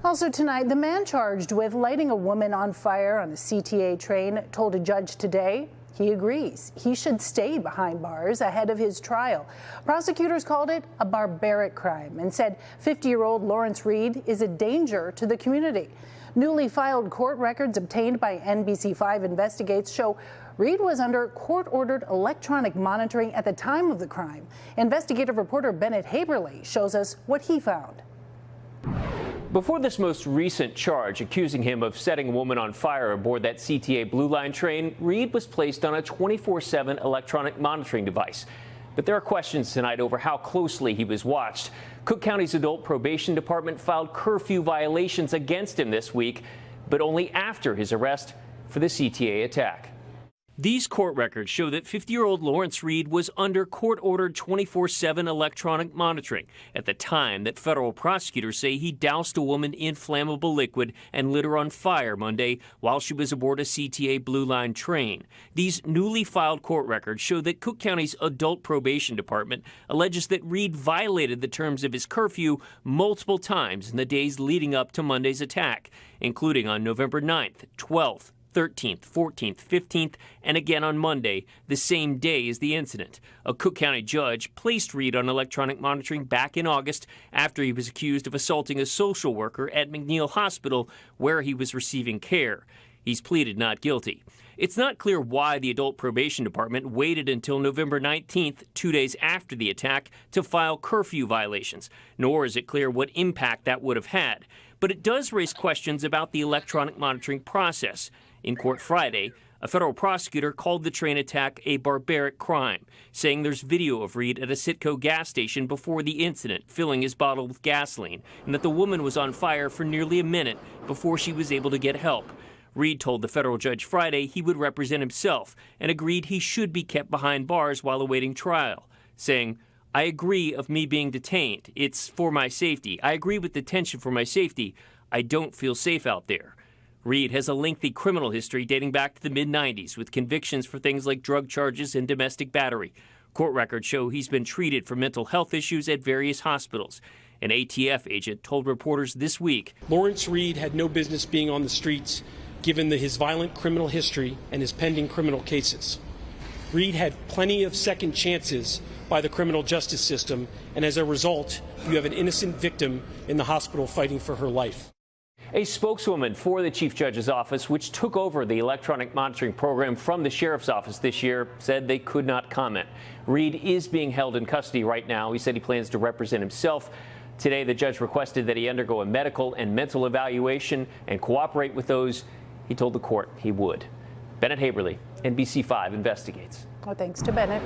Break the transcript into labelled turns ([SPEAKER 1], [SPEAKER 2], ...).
[SPEAKER 1] Also tonight, the man charged with lighting a woman on fire on a CTA train told a judge today he agrees he should stay behind bars ahead of his trial. Prosecutors called it a barbaric crime and said 50-year-old Lawrence Reed is a danger to the community. Newly filed court records obtained by NBC5 Investigates show Reed was under court-ordered electronic monitoring at the time of the crime. Investigative reporter Bennett Haeberle shows us what he found.
[SPEAKER 2] Before this most recent charge accusing him of setting a woman on fire aboard that CTA Blue Line train, Reed was placed on a 24/7 electronic monitoring device. But there are questions tonight over how closely he was watched. Cook County's Adult Probation Department filed curfew violations against him this week, but only after his arrest for the CTA attack. These court records show that 50-year-old Lawrence Reed was under court-ordered 24/7 electronic monitoring at the time that federal prosecutors say he doused a woman in flammable liquid and lit her on fire Monday while she was aboard a CTA Blue Line train. These newly filed court records show that Cook County's Adult Probation Department alleges that Reed violated the terms of his curfew multiple times in the days leading up to Monday's attack, including on November 9th, 12th, 13th, 14th, 15th, and again on Monday, the same day as the incident. A Cook County judge placed Reed on electronic monitoring back in August after he was accused of assaulting a social worker at McNeil Hospital, where he was receiving care. He's pleaded not guilty. It's not clear why the Adult Probation Department waited until November 19th, 2 days after the attack, to file curfew violations, nor is it clear what impact that would have had. But it does raise questions about the electronic monitoring process. In court Friday, a federal prosecutor called the train attack a barbaric crime, saying there's video of Reed at a Citgo gas station before the incident, filling his bottle with gasoline, and that the woman was on fire for nearly a minute before she was able to get help. Reed told the federal judge Friday he would represent himself and agreed he should be kept behind bars while awaiting trial, saying, "I agree of me being detained. It's for my safety. I agree with detention for my safety. I don't feel safe out there." Reed has a lengthy criminal history dating back to the mid-90s with convictions for things like drug charges and domestic battery. Court records show he's been treated for mental health issues at various hospitals. An ATF agent told reporters this week,
[SPEAKER 3] Lawrence Reed had no business being on the streets given his violent criminal history and his pending criminal cases. Reed had plenty of second chances by the criminal justice system, and as a result, you have an innocent victim in the hospital fighting for her life.
[SPEAKER 2] A spokeswoman for the Chief Judge's office, which took over the electronic monitoring program from the Sheriff's office this year, said they could not comment. Reed is being held in custody right now. He said he plans to represent himself. Today, the judge requested that he undergo a medical and mental evaluation and cooperate with those. He told the court he would. Bennett Haeberle, NBC5 Investigates.
[SPEAKER 1] Well, thanks to Bennett.